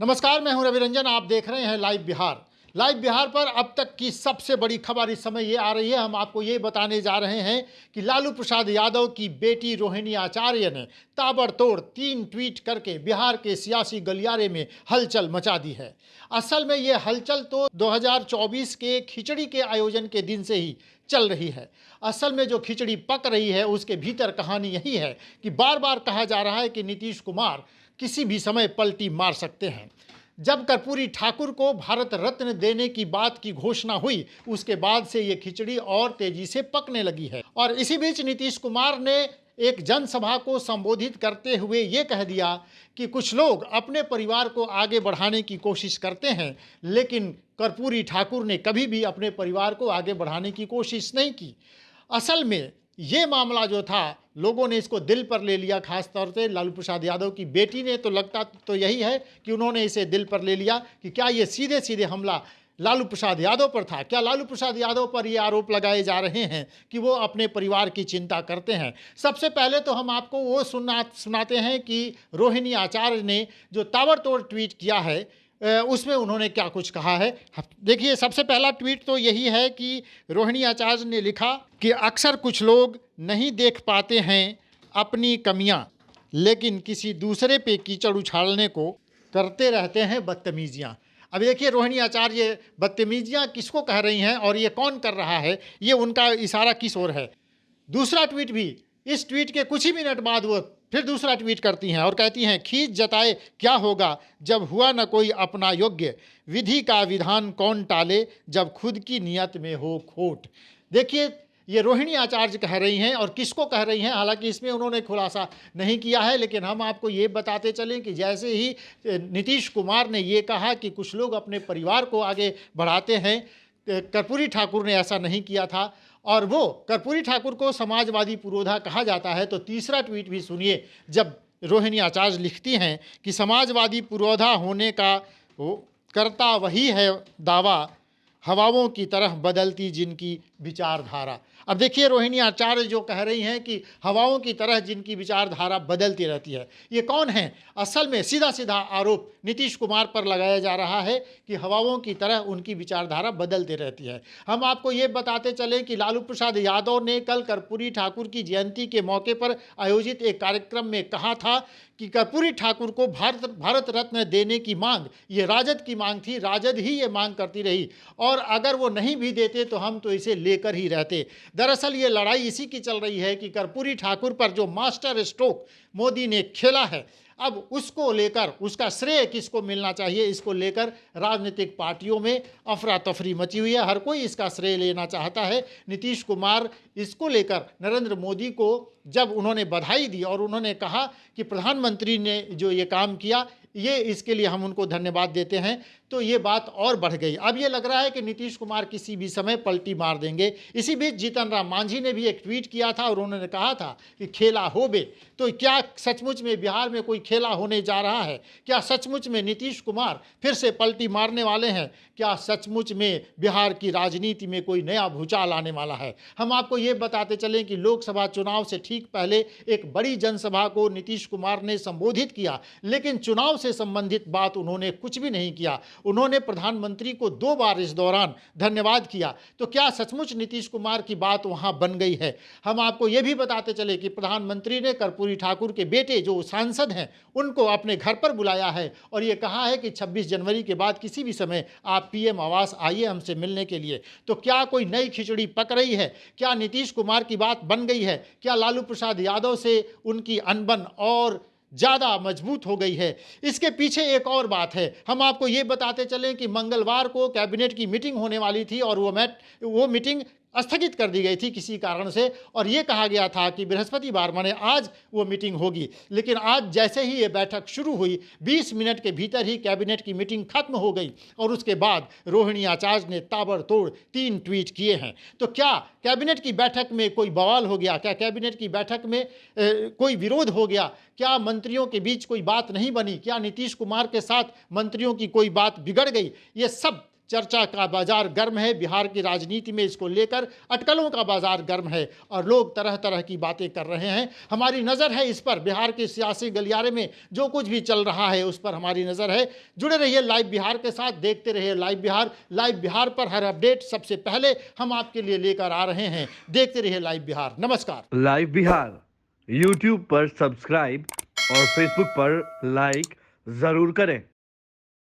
नमस्कार, मैं हूं रवि रंजन। आप देख रहे हैं लाइव बिहार। लाइव बिहार पर अब तक की सबसे बड़ी खबर इस समय ये आ रही है। हम आपको ये बताने जा रहे हैं कि लालू प्रसाद यादव की बेटी रोहिणी आचार्य ने ताबड़तोड़ 3 ट्वीट करके बिहार के सियासी गलियारे में हलचल मचा दी है। असल में ये हलचल तो 2024 के खिचड़ी के आयोजन के दिन से ही चल रही है। असल में जो खिचड़ी पक रही है उसके भीतर कहानी यही है कि बार बार कहा जा रहा है कि नीतीश कुमार किसी भी समय पलटी मार सकते हैं। जब कर्पूरी ठाकुर को भारत रत्न देने की बात की घोषणा हुई, उसके बाद से ये खिचड़ी और तेजी से पकने लगी है। और इसी बीच नीतीश कुमार ने एक जनसभा को संबोधित करते हुए ये कह दिया कि कुछ लोग अपने परिवार को आगे बढ़ाने की कोशिश करते हैं, लेकिन कर्पूरी ठाकुर ने कभी भी अपने परिवार को आगे बढ़ाने की कोशिश नहीं की। असल में ये मामला जो था, लोगों ने इसको दिल पर ले लिया। खास तौर पे लालू प्रसाद यादव की बेटी ने तो लगता तो यही है कि उन्होंने इसे दिल पर ले लिया कि क्या ये सीधे सीधे हमला लालू प्रसाद यादव पर था। क्या लालू प्रसाद यादव पर ये आरोप लगाए जा रहे हैं कि वो अपने परिवार की चिंता करते हैं। सबसे पहले तो हम आपको वो सुनाते हैं कि रोहिणी आचार्य ने जो ताबड़तोड़ ट्वीट किया है उसमें उन्होंने क्या कुछ कहा है। देखिए, सबसे पहला ट्वीट तो यही है कि रोहिणी आचार्य ने लिखा कि अक्सर कुछ लोग नहीं देख पाते हैं अपनी कमियां, लेकिन किसी दूसरे पे कीचड़ उछालने को करते रहते हैं बदतमीजियां। अब देखिए, रोहिणी आचार्य बदतमीजियां किसको कह रही हैं और ये कौन कर रहा है, ये उनका इशारा किस ओर है। दूसरा ट्वीट भी, इस ट्वीट के कुछ ही मिनट बाद वो फिर दूसरा ट्वीट करती हैं और कहती हैं, खींच जताए क्या होगा जब हुआ न कोई अपना योग्य, विधि का विधान कौन टाले जब खुद की नियत में हो खोट। देखिए, ये रोहिणी आचार्य कह रही हैं और किसको कह रही हैं, हालांकि इसमें उन्होंने खुलासा नहीं किया है, लेकिन हम आपको ये बताते चलें कि जैसे ही नीतीश कुमार ने ये कहा कि कुछ लोग अपने परिवार को आगे बढ़ाते हैं, कर्पूरी ठाकुर ने ऐसा नहीं किया था और वो कर्पूरी ठाकुर को समाजवादी पुरोधा कहा जाता है। तो तीसरा ट्वीट भी सुनिए, जब रोहिणी आचार्य लिखती हैं कि समाजवादी पुरोधा होने का करता वही है दावा, हवाओं की तरह बदलती जिनकी विचारधारा। अब देखिए, रोहिणी आचार्य जो कह रही हैं कि हवाओं की तरह जिनकी विचारधारा बदलती रहती है, ये कौन है। असल में सीधा सीधा आरोप नीतीश कुमार पर लगाया जा रहा है कि हवाओं की तरह उनकी विचारधारा बदलती रहती है। हम आपको ये बताते चलें कि लालू प्रसाद यादव ने कल कर्पूरी ठाकुर की जयंती के मौके पर आयोजित एक कार्यक्रम में कहा था कि कर्पूरी ठाकुर को भारत रत्न देने की मांग ये राजद की मांग थी, राजद ही ये मांग करती रही और अगर वो नहीं भी देते तो हम तो इसे लेकर ही रहते। दरअसल ये लड़ाई इसी की चल रही है कि कर्पूरी ठाकुर पर जो मास्टर स्ट्रोक मोदी ने खेला है, अब उसको लेकर उसका श्रेय किसको मिलना चाहिए, इसको लेकर राजनीतिक पार्टियों में अफरा तफरी मची हुई है। हर कोई इसका श्रेय लेना चाहता है। नीतीश कुमार इसको लेकर नरेंद्र मोदी को जब उन्होंने बधाई दी और उन्होंने कहा कि प्रधानमंत्री ने जो ये काम किया, ये इसके लिए हम उनको धन्यवाद देते हैं, तो ये बात और बढ़ गई। अब ये लग रहा है कि नीतीश कुमार किसी भी समय पलटी मार देंगे। इसी बीच जीतन राम मांझी ने भी एक ट्वीट किया था और उन्होंने कहा था कि खेला होबे। तो क्या सचमुच में बिहार में कोई खेला होने जा रहा है? क्या सचमुच में नीतीश कुमार फिर से पलटी मारने वाले हैं? क्या सचमुच में बिहार की राजनीति में कोई नया भूचाल आने वाला है? हम आपको ये बताते चलें कि लोकसभा चुनाव से ठीक पहले एक बड़ी जनसभा को नीतीश कुमार ने संबोधित किया, लेकिन चुनाव से संबंधित बात उन्होंने कुछ भी नहीं किया। उन्होंने प्रधानमंत्री को 2 बार इस दौरान धन्यवाद किया। तो क्या सचमुच नीतीश कुमार की बात वहां बन गई है? हम आपको यह भी बताते चले कि प्रधानमंत्री ने कर्पूरी ठाकुर के बेटे जो सांसद हैं उनको अपने घर पर बुलाया है और ये कहा है कि 26 जनवरी के बाद किसी भी समय आप पीएम आवास आइए हमसे मिलने के लिए। तो क्या कोई नई खिचड़ी पक रही है? क्या नीतीश कुमार की बात बन गई है? क्या लालू प्रसाद यादव से उनकी अनबन और ज़्यादा मजबूत हो गई है? इसके पीछे एक और बात है। हम आपको ये बताते चलें कि मंगलवार को कैबिनेट की मीटिंग होने वाली थी और वो मीटिंग स्थगित कर दी गई थी किसी कारण से और ये कहा गया था कि बृहस्पतिवार माने आज वो मीटिंग होगी। लेकिन आज जैसे ही ये बैठक शुरू हुई, 20 मिनट के भीतर ही कैबिनेट की मीटिंग खत्म हो गई और उसके बाद रोहिणी आचार्य ने ताबड़तोड़ 3 ट्वीट किए हैं। तो क्या कैबिनेट की बैठक में कोई बवाल हो गया? क्या कैबिनेट की बैठक में कोई विरोध हो गया? क्या मंत्रियों के बीच कोई बात नहीं बनी? क्या नीतीश कुमार के साथ मंत्रियों की कोई बात बिगड़ गई? ये सब चर्चा का बाजार गर्म है, बिहार की राजनीति में इसको लेकर अटकलों का बाजार गर्म है और लोग तरह तरह की बातें कर रहे हैं। हमारी नज़र है इस पर, बिहार के सियासी गलियारे में जो कुछ भी चल रहा है उस पर हमारी नज़र है। जुड़े रहिए लाइव बिहार के साथ, देखते रहिए लाइव बिहार। लाइव बिहार पर हर अपडेट सबसे पहले हम आपके लिए लेकर आ रहे हैं। देखते रहिए लाइव बिहार। नमस्कार। लाइव बिहार यूट्यूब पर सब्सक्राइब और फेसबुक पर लाइक जरूर करें।